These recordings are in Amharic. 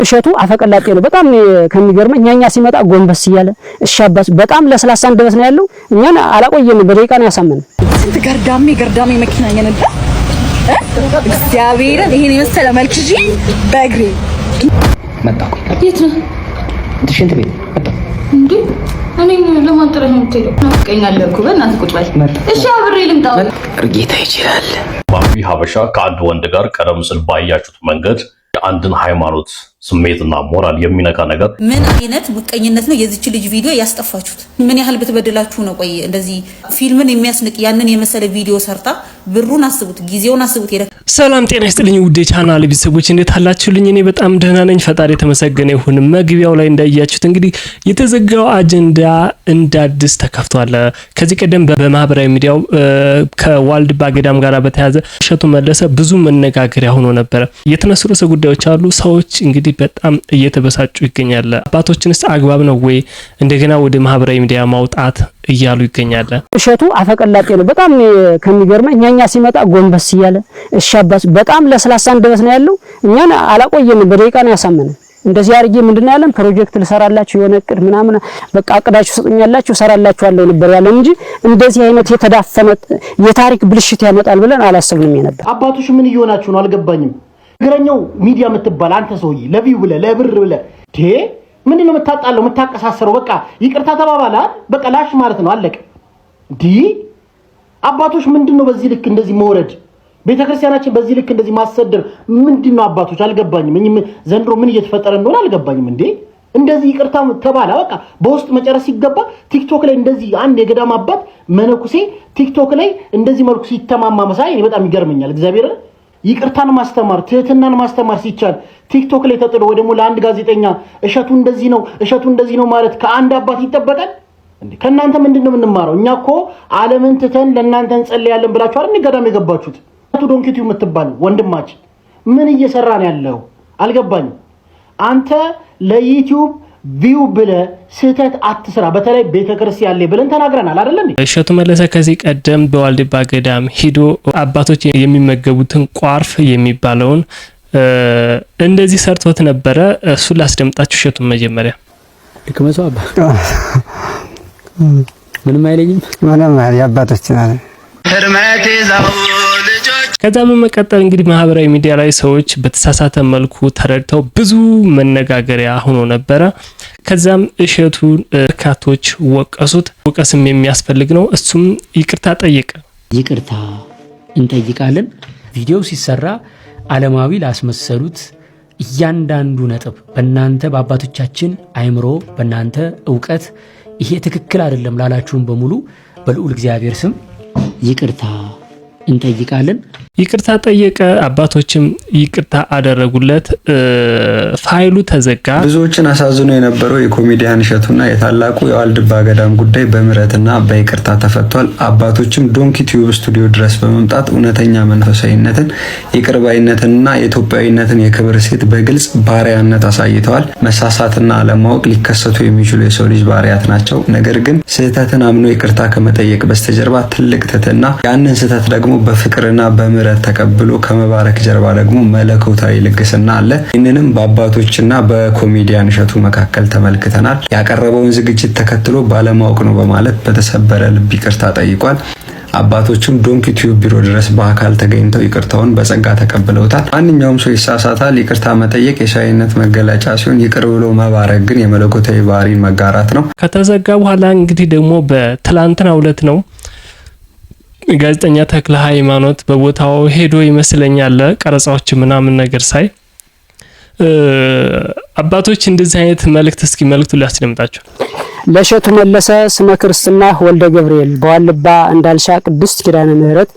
እሸቱ አፈቀላጤ ነው በጣም ከሚገርመኝ እኛኛ ሲመጣ ጎንበስ ይያለ እሻባስ በጣም ለስላሳ እንደበስ ነው ያለው እኛን አላቆየንም በደቂቃ ነው ያሳመነው ስንት ገርዳሜ መኪና እየነዳ እግዚአብሔርን ይሄን የመሰለ መልክ እጂ በእግሬ መጣሁ የት ነው ሽንት ቤት መጣሁ እንዴ እኔም ለማንጠር ነው የምትሄደው ናፍቀኛለህ እኮ በእናትህ ቁጭ በል እሺ አብሬ ልምጣው እርጌታ ይችላል ባቢ ሀበሻ ከአንድ ወንድ ጋር ቀደም ሲል ባያችሁት መንገድ አንድን ሃይማኖት ስሜትና ሞራል የሚነካ ነገር ምን አይነት ምቀኝነት ነው የዚች ልጅ ቪዲዮ ያስጠፋችሁት ምን ያህል በተበደላችሁ ነው ቆይ እንደዚህ ፊልምን የሚያስንቅ ያንን የመሰለ ቪዲዮ ሰርታ ብሩን አስቡት ጊዜውን አስቡት ሰላም ጤና ይስጥልኝ ውድ ቻናል ቤተሰቦች እንዴት አላችሁልኝ እኔ በጣም ደህና ነኝ ፈጣሪ የተመሰገነ ይሁን መግቢያው ላይ እንዳያችሁት እንግዲህ የተዘጋው አጀንዳ እንዳድስ ተከፍቷል ከዚህ ቀደም በማህበራዊ ሚዲያው ከዋልድባ ገዳም ጋር በተያያዘ እሸቱ መለሰ ብዙ መነጋገሪያ ሆኖ ነበር የተነሱ ርዕሰ ጉዳዮች አሉ ሰዎች እንግዲህ በጣም እየተበሳጩ ይገኛል አባቶችንስ አግባብ ነው ወይ እንደገና ወደ ማህበራዊ ሚዲያ ማውጣት እያሉ ይገኛል እሸቱ አፈቀላጤ ነው በጣም ከሚገርመኝ እኛኛ ሲመጣ ጎንበስ ይያለ እሻባስ በጣም ለስላሳ እንደበስ ነው ያለው እኛን አላቆየንም በደቂቃ ነው ያሳመነው እንደዚህ አርጌ ምንድነው ያለን ፕሮጀክት ልሰራላችሁ የሆነ እቅድ ምናምን በቃ አቅዳችሁ ሰጥኛላችሁ ሰራላችኋለሁ ነበር ያለን እንጂ እንደዚህ አይነት የተዳፈነ የታሪክ ብልሽት ያመጣል ብለን አላሰብንም ነበር አባቶች ምን እየሆናችሁ ነው አልገባኝም ግረኛው ሚዲያ የምትባል አንተ ሰውዬ ለቪው ብለ ለብር ብለ ምንድነው መታጣለው መታቀሳሰረው በቃ ይቅርታ ተባባላ በቃ ላሽ ማለት ነው አለቀ አባቶች ምንድነው በዚህ ልክ እንደዚህ መውረድ ቤተክርስቲያናችን በዚህ ልክ እንደዚህ ማሰደር ምንድነው አባቶች አልገባኝም ዘንድሮ ምን እየተፈጠረ እንደሆነ አልገባኝም እንደዚህ ይቅርታ ተባላ በቃ በውስጥ መጨረስ ሲገባ ቲክቶክ ላይ እንደዚህ አንድ የገዳም አባት መነኩሴ ቲክቶክ ላይ እንደዚህ መልኩ ሲተማማ መሳይ በጣም ይገርመኛል እግዚአብሔር ይቅርታን ማስተማር ትህትናን ማስተማር ሲቻል ቲክቶክ ላይ ተጥሎ ወደሞ ለአንድ ጋዜጠኛ እሸቱ እንደዚህ ነው ማለት ከአንድ አባት ይተበቃል እንዴ ከናንተ ምንድነው የምንማረው እኛኮ ዓለምን ትተን ለናንተ እንጸልያለን ብላችሁ አይደል ገዳም የገባችሁት አቱ ዶንኪቲው የምትባል ወንድማችን ምን እየሰራ ነው ያለው አልገባኝም አንተ ለዩቲዩብ ቪው ብለ ስህተት አትስራ በተለይ ቤተክርስቲያን ላይ ብለን ተናግረናል አይደል እንዴ እሸቱ መለሰ ከዚህ ቀደም በዋልድባ ገዳም ሂዶ አባቶች የሚመገቡትን ቋርፍ የሚባለውን እንደዚህ ሰርቶት ነበር እሱ ላስደምጣችሁ እሸቱ መጀመሪያ ልክመሰው አባ ምንም አይለኝም ያባቶች ናል ህርመቴ ዛው ከዛ በመቀጠል እንግዲህ ማህበራዊ ሚዲያ ላይ ሰዎች በተሳሳተ መልኩ ተረድተው ብዙ መነጋገሪያ ሆኖ ነበር ከዛም እሸቱን ካቶች ወቀሱት ወቀስም የሚያስፈልግ ነው እሱም ይቅርታ ጠየቀ ይቅርታ እንጠይቃለን ቪዲዮ ሲሰራ ዓለማዊ ላስመሰሉት እያንዳንዱ ነጥብ በእናንተ በአባቶቻችን አይምሮ በእናንተ ዕውቀት ይሄ ትክክል አይደለም ላላችሁም በሙሉ በልዑል እግዚአብሔር ስም ይቅርታ እንጠይቃለን ይቅርታ ጠየቀ አባቶችም ይቅርታ አደረጉለት ፋይሉ ተዘጋ ብዙዎችን አሳዝኖ የነበረው የኮሜዲያን እሸቱና የታላቁ የዋልድባ ገዳም ጉዳይ በምህረትና በይቅርታ ተፈቷል አባቶችም ዶንኪ ቲዩብ ስቱዲዮ ድረስ በመምጣት እውነተኛ መንፈሳዊነትን ይቅርባይነትንና የኢትዮጵያዊነትን የክብር ሴት በግልጽ ባሪያነት አሳይተዋል መሳሳትና አለማወቅ ሊከሰቱ የሚችሉ የሰው ልጅ ባሪያት ናቸው ነገር ግን ስህተትን አምኖ ይቅርታ ከመጠየቅ በስተጀርባ ትልቅ ትህትና ያንን ስህተት ደግሞ በፍቅርና በምህረት ተቀብሎ ከመባረክ ጀርባ ደግሞ መለኮታዊ ልግስና አለ ይህንንም በአባቶችና በኮሜዲያን እሸቱ መካከል ተመልክተናል ያቀረበውን ዝግጅት ተከትሎ ባለማወቅ ነው በማለት በተሰበረ ልብ ይቅርታ ጠይቋል አባቶችም ዶንኪ ቲዩብ ቢሮ ድረስ በአካል ተገኝተው ይቅርታውን በጸጋ ተቀብለውታል ማንኛውም ሰው ይሳሳታል ይቅርታ መጠየቅ የሰውነት መገለጫ ሲሆን ይቅር ብሎ መባረክ ግን የመለኮታዊ ባህሪን መጋራት ነው ከተዘጋ በኋላ እንግዲህ ደግሞ በትላንትናው ዕለት ነው ጋዜጠኛ ተክለ ሃይማኖት በቦታው ሄዶ ይመስለኛል ቀረጻዎች ምናምን ነገር ሳይ አባቶች እንደዚህ አይነት መልእክት እስኪ መልእክቱ ሊያስደምጣቸው ለእሸቱ መለሰ ስመ ክርስትና ወልደ ገብርኤል በዋልድባ እንዳልሻ ቅድስት ኪዳነ ምህረት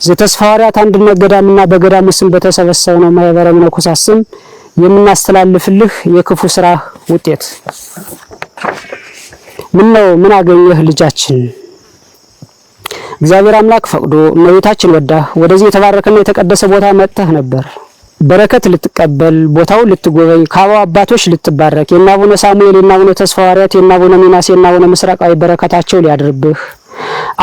ዘተስፋ ሐዋርያት አንድነት ገዳምና በገዳሙ ስም በተሰበሰበው ማህበረ መነኮሳት ስም የምናስተላልፍልህ የክፉ ስራ ውጤት ምን አገኘህ ልጃችን እግዚአብሔር አምላክ ፈቅዶ እመቤታችን ወዳ ወደዚህ የተባረከና የተቀደሰ ቦታ መጥተህ ነበር በረከት ልትቀበል ቦታው ልትጎበኝ ካባው አባቶች ልትባረክ የናቡነ ሳሙኤል የናቡነ ተስፋ ሐዋርያት የናቡነ ሚናስ የናቡነ ምስራቃዊ በረከታቸው ሊያድርብህ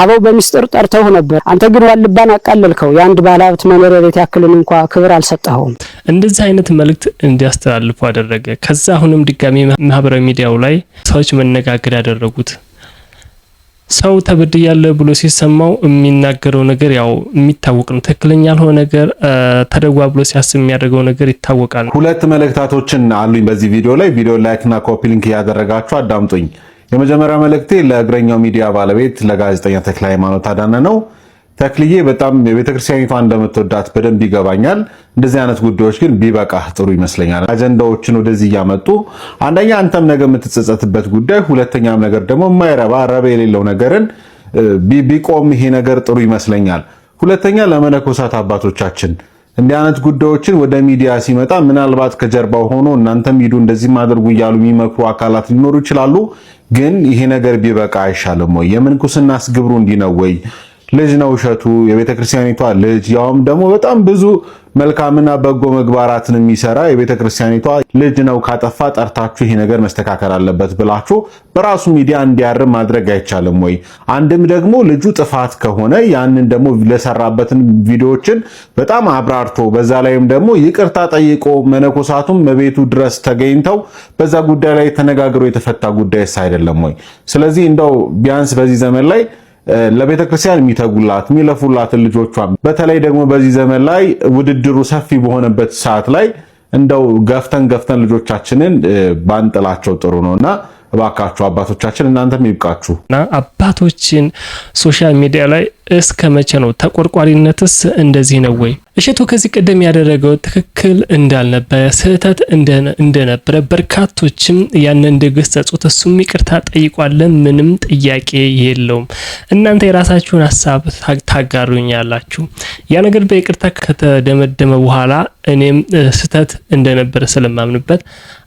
አበው በሚስጥር ጠርተው ነበር። አንተ ግን ዋልባን አቃለልከው። የአንድ ባለሀብት መኖሪያ ቤት ያክልን እንኳን ክብር አልሰጠኸውም። እንደዚህ አይነት መልእክት እንዲያስተላልፉ አደረገ። ከዛ አሁንም ድጋሚ ማህበራዊ ሚዲያው ላይ ሰዎች መነጋገር ያደረጉት ሰው ተበድያለሁ ብሎ ሲሰማው የሚናገረው ነገር ያው የሚታወቅ ነው። ትክክለኛ ያልሆነ ነገር ተደጓ ብሎ ሲያስብ የሚያደርገው ነገር ይታወቃል። ሁለት መልእክታቶችን አሉኝ በዚህ ቪዲዮ ላይ። ቪዲዮ ላይክ እና ኮፒ ሊንክ ያደረጋችሁ አዳምጡኝ። የመጀመሪያ መልእክቴ ለእግረኛው ሚዲያ ባለቤት ለጋዜጠኛ ተክለ ሃይማኖት አዳነ ነው። ተክልዬ በጣም የቤተክርስቲያኒቷ እንደምትወዳት በደንብ ይገባኛል። እንደዚህ አይነት ጉዳዮች ግን ቢበቃህ ጥሩ ይመስለኛል። አጀንዳዎችን ወደዚህ እያመጡ አንደኛ አንተም ነገ የምትጸጸትበት ጉዳይ፣ ሁለተኛም ነገር ደግሞ የማይረባ ረብ የሌለው ነገርን ቢቆም ይሄ ነገር ጥሩ ይመስለኛል። ሁለተኛ ለመነኮሳት አባቶቻችን እንዲህ አይነት ጉዳዮችን ወደ ሚዲያ ሲመጣ ምናልባት ከጀርባው ሆኖ እናንተም ሂዱ እንደዚህ ማድረጉ እያሉ የሚመክሩ አካላት ሊኖሩ ይችላሉ። ግን ይሄ ነገር ቢበቃ አይሻልም ወይ? የምንኩስናስ ግብሩ እንዲህ ነው ወይ? ልጅ ነው እሸቱ፣ የቤተክርስቲያኒቷ ልጅ፣ ያውም ደግሞ በጣም ብዙ መልካምና በጎ ምግባራትን የሚሰራ የቤተክርስቲያኒቷ ልጅ ነው። ካጠፋ ጠርታችሁ ይሄ ነገር መስተካከል አለበት ብላችሁ በራሱ ሚዲያ እንዲያርም ማድረግ አይቻልም ወይ? አንድም ደግሞ ልጁ ጥፋት ከሆነ ያንን ደግሞ ለሰራበትን ቪዲዮዎችን በጣም አብራርቶ በዛ ላይም ደግሞ ይቅርታ ጠይቆ መነኮሳቱም በቤቱ ድረስ ተገኝተው በዛ ጉዳይ ላይ ተነጋግሮ የተፈታ ጉዳይስ አይደለም ወይ? ስለዚህ እንደው ቢያንስ በዚህ ዘመን ላይ ለቤተ ክርስቲያን የሚተጉላት የሚለፉላትን ልጆቿን በተለይ ደግሞ በዚህ ዘመን ላይ ውድድሩ ሰፊ በሆነበት ሰዓት ላይ እንደው ገፍተን ልጆቻችንን ባንጥላቸው ጥሩ ነውና እባካችሁ አባቶቻችን እናንተም ይብቃችሁና አባቶችን ሶሻል ሚዲያ ላይ እስከ መቼ ነው? ተቆርቋሪነትስ እንደዚህ ነው ወይ? እሸቱ ከዚህ ቀደም ያደረገው ትክክል እንዳልነበረ ስህተት እንደነበረ በርካቶችም ያን እንደገሰጹት እሱም ይቅርታ ጠይቋል። ምንም ጥያቄ የለውም። እናንተ የራሳችሁን ሀሳብ ታጋሩኛላችሁ። ያ ነገር በይቅርታ ከተደመደመ በኋላ እኔም ስህተት እንደነበረ ስለማምንበት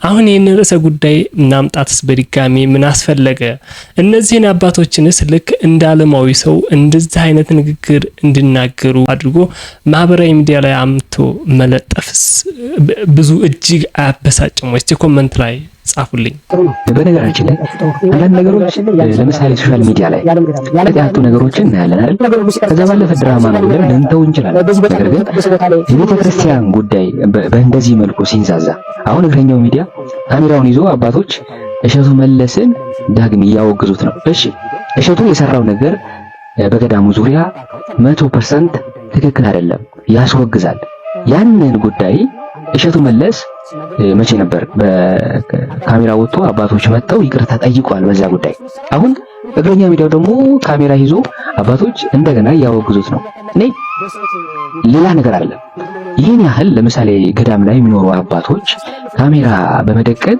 አሁን ይህን ርዕሰ ጉዳይ ናምጣትስ በድጋሚ ምን አስፈለገ? እነዚህን አባቶችንስ ልክ እንዳለማዊ ሰው እንደዚህ አይነት ንግግር እንድናገሩ አድርጎ ማህበራዊ ሚዲያ ላይ አምቶ መለጠፍስ ብዙ እጅግ አያበሳጭም ወይ? እስቲ ኮሜንት ላይ ጻፉልኝ። በነገራችን ላይ አንዳንድ ነገሮች ለምሳሌ ሶሻል ሚዲያ ላይ ያጡ ነገሮችን እናያለን አይደል? ከዛ ባለፈ ድራማ ነው ብለን ልንተው እንችላለን። ነገር ግን የቤተ ክርስቲያን ጉዳይ በእንደዚህ መልኩ ሲንዛዛ አሁን እግረኛው ሚዲያ ካሜራውን ይዞ አባቶች እሸቱ መለስን ዳግም እያወገዙት ነው። እሺ እሸቱ የሰራው ነገር በገዳሙ ዙሪያ 100% ትክክል አይደለም፣ ያስወግዛል። ያንን ጉዳይ እሸቱ መለስ መቼ ነበር በካሜራ ወጥቶ አባቶች መጥተው ይቅርታ ጠይቋል በዛ ጉዳይ። አሁን እግረኛ ሚዲያው ደግሞ ካሜራ ይዞ አባቶች እንደገና ያወግዙት ነው። እኔ ሌላ ነገር አለ። ይህን ያህል ለምሳሌ ገዳም ላይ የሚኖሩ አባቶች ካሜራ በመደቀን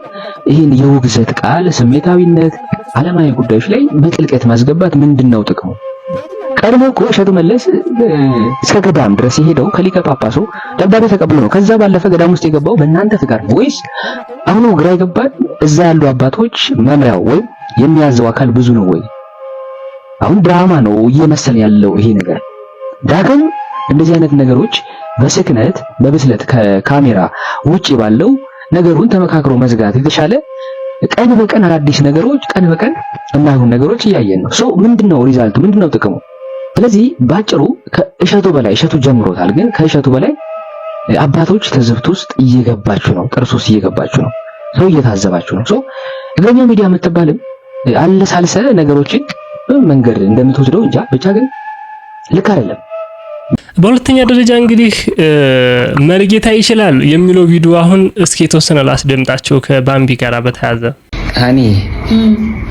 ይህን የውግዘት ቃል፣ ስሜታዊነት፣ ዓለማዊ ጉዳዮች ላይ በጥልቀት ማስገባት ምንድነው ጥቅሙ? ቀድሞ እኮ እሸቱ መለስ እስከ ገዳም ድረስ የሄደው ከሊቀ ጳጳሱ ደብዳቤ ተቀብሎ ነው። ከዛ ባለፈ ገዳም ውስጥ የገባው በእናንተ ፍቃድ ወይስ አሁን ግራ ይገባል። እዛ ያሉ አባቶች መምሪያው ወይም የሚያዘው አካል ብዙ ነው ወይ? አሁን ድራማ ነው እየመሰለ ያለው ይሄ ነገር። ዳግም እንደዚህ አይነት ነገሮች በስክነት በብስለት ከካሜራ ውጪ ባለው ነገሩን ተመካክሮ መዝጋት የተሻለ። ቀን በቀን አዳዲስ ነገሮች ቀን በቀን የማይሆን ነገሮች እያየን ነው። ምንድነው ሪዛልቱ? ምንድነው ጥቅሙ? ስለዚህ ባጭሩ ከእሸቱ በላይ እሸቱ ጀምሮታል፣ ግን ከእሸቱ በላይ አባቶች ትዝብት ውስጥ እየገባችሁ ነው፣ ጥርስ ውስጥ እየገባችሁ ነው፣ ሰው እየታዘባችሁ ነው። እግረኛው ሚዲያ የምትባልም አለሳልሰ ነገሮችን መንገድ እንደምትወስደው እንጃ፣ ብቻ ግን ልክ አይደለም። በሁለተኛ ደረጃ እንግዲህ መርጌታ ይችላል የሚለው ቪዲዮ አሁን እስኪ የተወሰነ ላስደምጣቸው ከባምቢ ጋር በተያዘ እኔ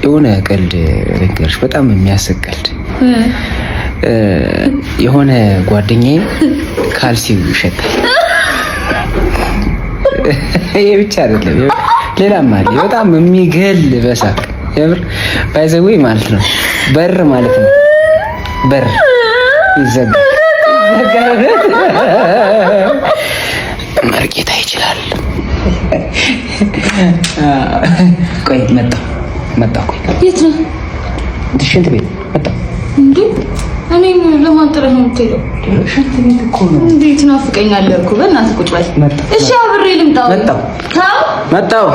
የሆነ ቀልድ ነገርሽ፣ በጣም የሚያስቀልድ የሆነ ጓደኛዬ ካልሲው ይሸጣል። ይሄ ብቻ አይደለም፣ ሌላም አለ በጣም የሚገል በሳቅ የምር ባይዘዌ ማለት ነው። በር ማለት ነው፣ በር ይዘጋል። መርጌታ ይችላል። ቆይ መጣሁ። ቆይ የት ነው? ሽንት ቤት መጣሁ። እንዴ እኔም ለማንጠር ነው የምትሄደው? ሽንት ቤት እኮ ነው። እንዴት ናፍቀኛለህ እኮ በእናትህ ቁጭ በል። እሺ አብሬ ልምጣው። መጣው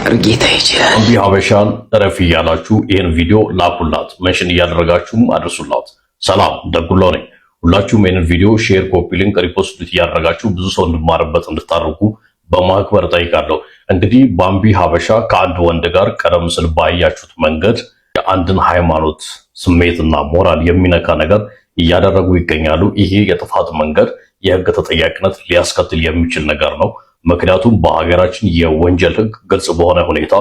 እርጌታ ይችላል። ባምቢ ሀበሻን ረፊ ያላችሁ ይሄን ቪዲዮ ላኩላት፣ መንሽን እያደረጋችሁም አድርሱላት። ሰላም ደጉሎ ነኝ። ሁላችሁም ይሄን ቪዲዮ ሼር፣ ኮፒ ሊንክ፣ ሪፖስት እያደረጋችሁ ብዙ ሰው እንድማርበት እንድታደርጉ በማክበር ጠይቃለሁ። እንግዲህ ባምቢ ሀበሻ ከአንድ ወንድ ጋር ቀደም ሲል ባያችሁት መንገድ የአንድን ሃይማኖት ስሜትና ሞራል የሚነካ ነገር እያደረጉ ይገኛሉ። ይሄ የጥፋት መንገድ የህግ ተጠያቂነት ሊያስከትል የሚችል ነገር ነው። ምክንያቱም በሀገራችን የወንጀል ህግ ግልጽ በሆነ ሁኔታ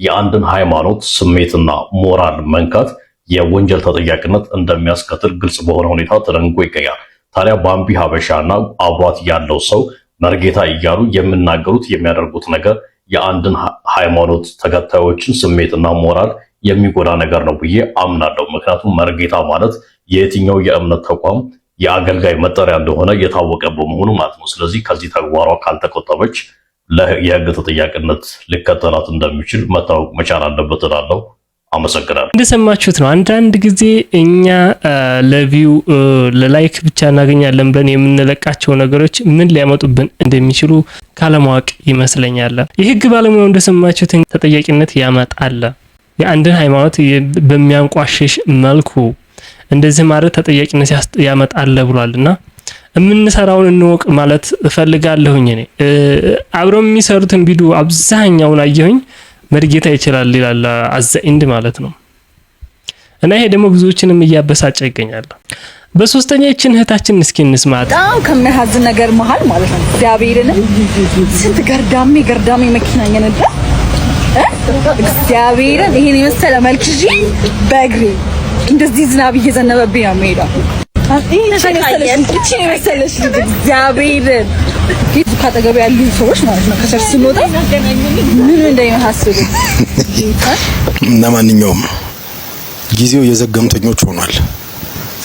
የአንድን ሃይማኖት ስሜትና ሞራል መንካት የወንጀል ተጠያቂነት እንደሚያስከትል ግልጽ በሆነ ሁኔታ ተደንግጎ ይገኛል። ታዲያ ባምቢ ሀበሻና አብሯት ያለው ሰው መርጌታ እያሉ የሚናገሩት የሚያደርጉት ነገር የአንድን ሃይማኖት ተከታዮችን ስሜትና ሞራል የሚጎዳ ነገር ነው ብዬ አምናለሁ። ምክንያቱም መርጌታ ማለት የየትኛው የእምነት ተቋም የአገልጋይ መጠሪያ እንደሆነ የታወቀ በመሆኑ ማለት ነው። ስለዚህ ከዚህ ተግባሯ ካልተቆጠበች የህግ ተጠያቂነት ሊከተላት እንደሚችል መታወቅ መቻል አለበት እላለሁ። አመሰግናለሁ። እንደሰማችሁት ነው። አንዳንድ ጊዜ እኛ ለቪው ለላይክ ብቻ እናገኛለን ብለን የምንለቃቸው ነገሮች ምን ሊያመጡብን እንደሚችሉ ካለማወቅ ይመስለኛል። የህግ ባለሙያው እንደሰማችሁት ተጠያቂነት ያመጣል። የአንድን ሃይማኖት በሚያንቋሽሽ መልኩ እንደዚህ ማለት ተጠያቂነት ያመጣል ብሏልና የምንሰራውን እንወቅ ማለት እፈልጋለሁኝ። እኔ አብረው የሚሰሩትን ቪዲዮ አብዛኛውን አየሁኝ መርጌታ ይችላል ይላል አዘኢንድ ማለት ነው። እና ይሄ ደግሞ ብዙዎችንም እያበሳጨ ይገኛል። በሶስተኛ እችን እህታችን እስኪ እንስማት። በጣም ከሚያሳዝን ነገር መሃል ማለት ነው እግዚአብሔርን ስንት ገርዳሜ መኪና እየነዳ እግዚአብሔርን ይሄን የመሰለ መልክ ይዤ በእግሬ እንደዚህ ዝናብ እየዘነበብኝ ነው የምሄደው። ይሄን የመሰለሽ እግዚአብሔርን ካጠገብ ያሉ ሰዎች ማለት ነው ከሰርስ ስንወጣ ምን እንደሚያሳስቡ። ለማንኛውም ጊዜው የዘገምተኞች ሆኗል።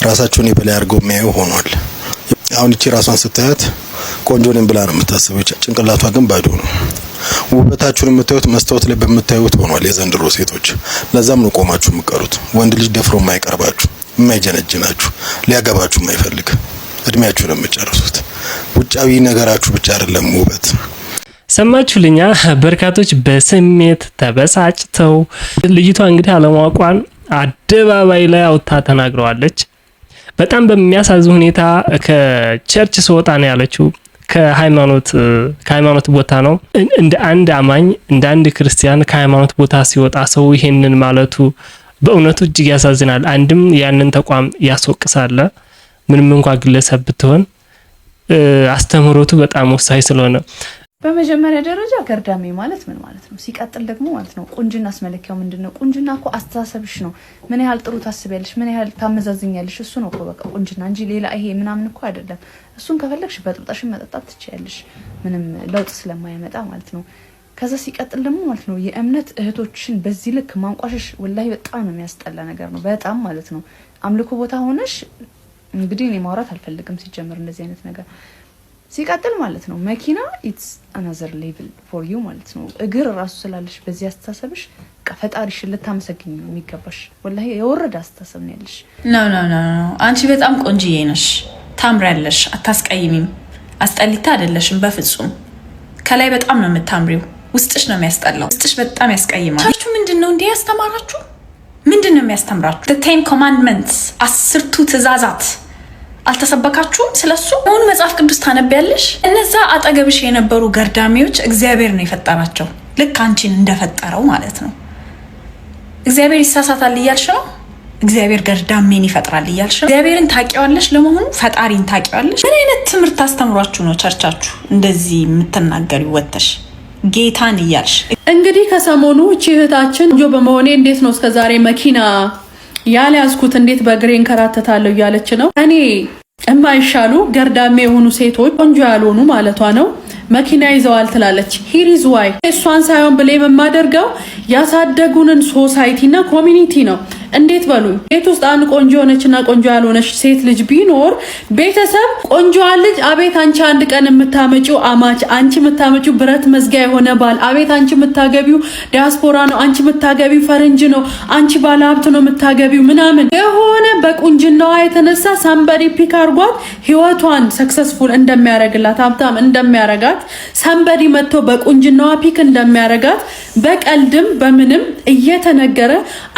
ራሳቸውን የበላይ አድርገው የሚያዩ ሆኗል። አሁን እቺ ራሷን ስታያት ቆንጆ ነኝ ብላ ነው የምታስበው። ጭንቅላቷ ግን ባዶ ነው። ውበታችሁን የምታዩት መስታወት ላይ በምታዩት ሆኗል የዘንድሮ ሴቶች። ለዛም ነው ቆማችሁ የምትቀሩት። ወንድ ልጅ ደፍሮ የማይቀርባችሁ፣ የማይጀነጅናችሁ፣ ሊያገባችሁ የማይፈልግ እድሜያችሁን የምትጨርሱት። ውጫዊ ነገራችሁ ብቻ አይደለም ውበት። ሰማችሁልኛ? በርካቶች በስሜት ተበሳጭተው ልጅቷ እንግዲህ አለማወቋን አደባባይ ላይ አውጥታ ተናግረዋለች። በጣም በሚያሳዝን ሁኔታ ከቸርች ስወጣ ነው ያለችው። ከሃይማኖት ቦታ ነው። እንደ አንድ አማኝ እንደ አንድ ክርስቲያን ከሃይማኖት ቦታ ሲወጣ ሰው ይሄንን ማለቱ በእውነቱ እጅግ ያሳዝናል። አንድም ያንን ተቋም ያስወቅሳል። ምንም እንኳን ግለሰብ ብትሆን አስተምህሮቱ በጣም ወሳኝ ስለሆነ በመጀመሪያ ደረጃ ገርዳሜ ማለት ምን ማለት ነው? ሲቀጥል ደግሞ ማለት ነው ቁንጅና አስመለኪያው ምንድነው? ቁንጅና እኮ አስተሳሰብሽ ነው። ምን ያህል ጥሩ ታስቢያለሽ፣ ምን ያህል ታመዛዝኛለሽ፣ እሱ ነው እኮ በቃ ቁንጅና እንጂ ሌላ ይሄ ምናምን እኮ አይደለም። እሱን ከፈለግሽ በጥብጣሽን መጠጣት ትችያለሽ፣ ምንም ለውጥ ስለማይመጣ ማለት ነው። ከዛ ሲቀጥል ደግሞ ማለት ነው የእምነት እህቶችን በዚህ ልክ ማንቋሸሽ ወላሂ በጣም ነው የሚያስጠላ ነገር ነው። በጣም ማለት ነው አምልኮ ቦታ ሆነሽ እንግዲህ እኔ ማውራት አልፈልግም ሲጀምር እንደዚህ አይነት ነገር ሲቀጥል ማለት ነው መኪና ኢትስ አናዘር ሌቭል ፎር ዩ ማለት ነው። እግር ራሱ ስላለሽ በዚህ አስተሳሰብሽ ፈጣሪሽን ልታመሰግኝ ነው የሚገባሽ። ወላሂ የወረደ አስተሳሰብ ነው ያለሽ። ኖ አንቺ በጣም ቆንጅዬ ነሽ፣ ታምሪያለሽ፣ አታስቀይሚም፣ አስጠሊታ አይደለሽም በፍጹም። ከላይ በጣም ነው የምታምሪው፣ ውስጥሽ ነው የሚያስጠላው፣ ውስጥሽ በጣም ያስቀይማል። ታችሁ ምንድነው እንዴ ያስተማራችሁ? ምንድነው የሚያስተምራችሁ? the 10 commandments 10ቱ ትእዛዛት አልተሰበካችሁም? ስለሱ አሁን መጽሐፍ ቅዱስ ታነቢያለሽ። እነዛ አጠገብሽ የነበሩ ገርዳሚዎች እግዚአብሔር ነው የፈጠራቸው፣ ልክ አንቺን እንደፈጠረው ማለት ነው። እግዚአብሔር ይሳሳታል እያልሽ ነው? እግዚአብሔር ገርዳሜን ይፈጥራል እያልሽ ነው? እግዚአብሔርን ታውቂዋለሽ? ለመሆኑ ፈጣሪን ታውቂዋለሽ? ምን አይነት ትምህርት አስተምሯችሁ ነው ቸርቻችሁ እንደዚህ የምትናገሪ ወተሽ ጌታን እያልሽ? እንግዲህ ከሰሞኑ እቺ እህታችን ቆንጆ በመሆኔ እንዴት ነው እስከዛሬ መኪና ያልያዝኩት እንዴት በእግሬ እንከራተታለሁ እያለች ነው። እኔ የማይሻሉ ገርዳሜ የሆኑ ሴቶች ቆንጆ ያልሆኑ ማለቷ ነው መኪና ይዘዋል ትላለች። ሂሪዝ ዋይ እሷን ሳይሆን ብሌም የማደርገው ያሳደጉንን ሶሳይቲና ኮሚኒቲ ነው። እንዴት በሉ ቤት ውስጥ አንድ ቆንጆ ሆነችና ቆንጆ ያልሆነች ሴት ልጅ ቢኖር ቤተሰብ ቆንጆዋ ልጅ አቤት አንቺ አንድ ቀን የምታመጪው አማች፣ አንቺ የምታመጪው ብረት መዝጊያ የሆነ ባል፣ አቤት አንቺ የምታገቢው ዲያስፖራ ነው፣ አንቺ የምታገቢው ፈረንጅ ነው፣ አንቺ ባለ ሀብት ነው የምታገቢው ምናምን የሆነ በቁንጅናዋ የተነሳ ሰንበዲ ፒክ አርጓት ህይወቷን ሰክሰስፉል እንደሚያረግላት ሀብታም እንደሚያረጋት ሰንበዲ መጥቶ በቁንጅናዋ ፒክ እንደሚያረጋት በቀልድም በምንም እየተነገረ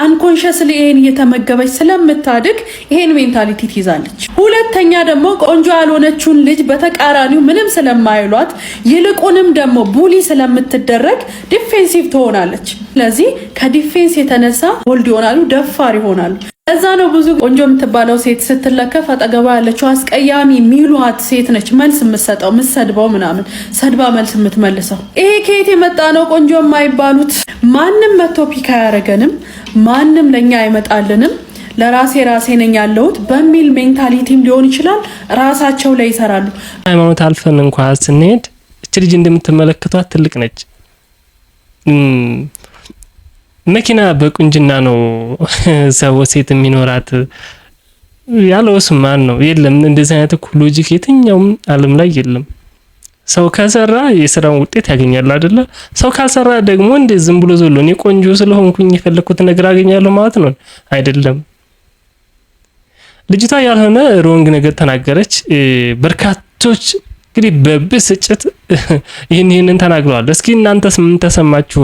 አንኮንሽስሊ ይሄን እየተመገበች ስለምታድግ ይሄን ሜንታሊቲ ትይዛለች። ሁለተኛ ደግሞ ቆንጆ ያልሆነችውን ልጅ በተቃራኒው ምንም ስለማይሏት ይልቁንም ደግሞ ቡሊ ስለምትደረግ ዲፌንሲቭ ትሆናለች። ስለዚህ ከዲፌንስ የተነሳ ቦልድ ይሆናሉ፣ ደፋር ይሆናሉ። እዛ ነው ብዙ ቆንጆ የምትባለው ሴት ስትለከፍ አጠገባ ያለችው አስቀያሚ ሚሏት ሴት ነች መልስ የምትሰጠው የምትሰድበው ምናምን ሰድባ መልስ የምትመልሰው። ይሄ ከየት የመጣ ነው? ቆንጆ የማይባሉት ማንም መቶ ፒክ አያረገንም፣ ማንም ለኛ አይመጣልንም፣ ለራሴ ነኝ ያለሁት በሚል ሜንታሊቲም ሊሆን ይችላል ራሳቸው ላይ ይሰራሉ። ሃይማኖት አልፈን እንኳን ስንሄድ እቺ ልጅ እንደምትመለከቷት ትልቅ ነች። መኪና በቁንጅና ነው ሰው ሴት የሚኖራት ያለውስ ማን ነው? የለም። እንደዚህ አይነት ሎጂክ የትኛውም ዓለም ላይ የለም። ሰው ከሰራ የስራውን ውጤት ያገኛል አይደለ? ሰው ካልሰራ ደግሞ እንደ ዝም ብሎ ዘሎ እኔ ቆንጆ ስለሆንኩኝ የፈለኩት ነገር አገኛለሁ ማለት ነው አይደለም። ልጅቷ ያልሆነ ሮንግ ነገር ተናገረች። በርካቶች እንግዲህ በብስጭት ይህንን ተናግረዋል። እስኪ እናንተስ ምን ተሰማችሁ?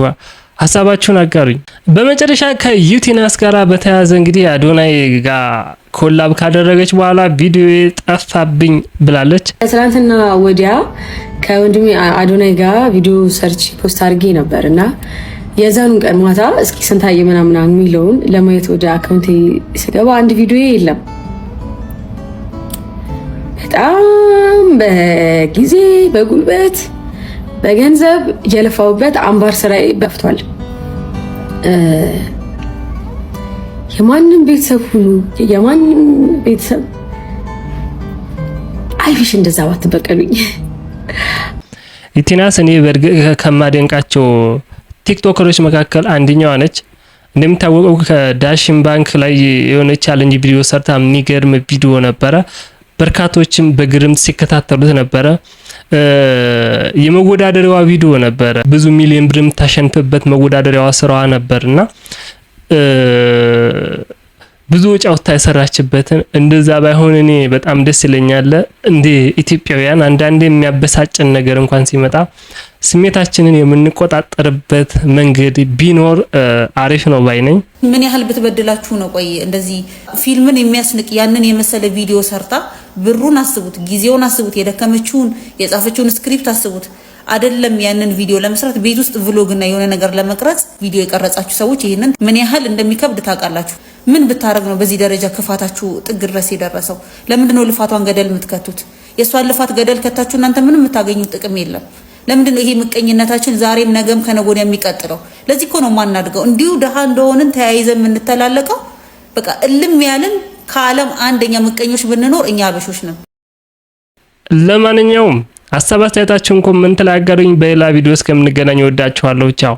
ሀሳባችሁን አጋሩኝ። በመጨረሻ ከዩቲናስ ጋር በተያያዘ እንግዲህ አዶናይ ጋር ኮላብ ካደረገች በኋላ ቪዲዮ ጠፋብኝ ብላለች። ትናንትና ወዲያ ከወንድሜ አዶናይ ጋር ቪዲዮ ሰርች ፖስት አድርጌ ነበርና የዛኑ ቀን ማታ እስኪ ስንታየ ምናምን የሚለውን ለማየት ወደ አካውንቴ ስገባ አንድ ቪዲዮ የለም። በጣም በጊዜ በጉልበት በገንዘብ የለፋውበት አምባር ስራዬ በፍቷል። የማንም ቤተሰብ ሁሉ የማንም ቤተሰብ አይሽ እንደዛ ባትበቀሉኝ። ዩቲናስ እኔ በርግጥ ከማደንቃቸው ቲክቶከሮች መካከል አንደኛዋ ነች። እንደሚታወቀው ከዳሽን ባንክ ላይ የሆነ ቻሌንጅ ቪዲዮ ሰርታ የሚገርም ቪዲዮ ነበረ። በርካቶችም በግርምት ሲከታተሉት ነበረ። የመወዳደሪያዋ ቪዲዮ ነበረ። ብዙ ሚሊዮን ብር የምታሸንፍበት መወዳደሪያዋ ስራዋ ነበርና ብዙ ወጪ አውጥታ የሰራችበትን እንደዛ ባይሆን እኔ በጣም ደስ ይለኛል። እንደ ኢትዮጵያውያን አንዳንዴ የሚያበሳጭን ነገር እንኳን ሲመጣ ስሜታችንን የምንቆጣጠርበት መንገድ ቢኖር አሪፍ ነው ባይ ነኝ። ምን ያህል ብትበድላችሁ ነው? ቆይ እንደዚህ ፊልምን የሚያስንቅ ያንን የመሰለ ቪዲዮ ሰርታ ብሩን አስቡት፣ ጊዜውን አስቡት፣ የደከመችውን የጻፈችውን ስክሪፕት አስቡት። አይደለም ያንን ቪዲዮ ለመስራት ቤት ውስጥ ቭሎግ እና የሆነ ነገር ለመቅረጽ ቪዲዮ የቀረጻችሁ ሰዎች ይሄንን ምን ያህል እንደሚከብድ ታውቃላችሁ። ምን ብታረግ ነው በዚህ ደረጃ ክፋታችሁ ጥግ ድረስ የደረሰው? ለምንድን ነው ልፋቷን ገደል የምትከቱት? የሷን ልፋት ገደል ከታችሁ እናንተ ምንም የምታገኙት ጥቅም የለም። ለምንድን ነው ይሄ ምቀኝነታችን ዛሬም ነገም ከነገ የሚቀጥለው? ለዚህ እኮ ነው ማናድገው እንዲሁ ደሃ እንደሆንን ተያይዘን የምንተላለቀው። በቃ እልም ያልን ከዓለም አንደኛ ምቀኞች ብንኖር እኛ አበሾች ነን። ለማንኛውም ሀሳብ አስተያየታችሁን ኮሜንት ላይ አጋሩኝ። በሌላ ቪዲዮ እስከምንገናኝ ወዳችኋለሁ። ቻው።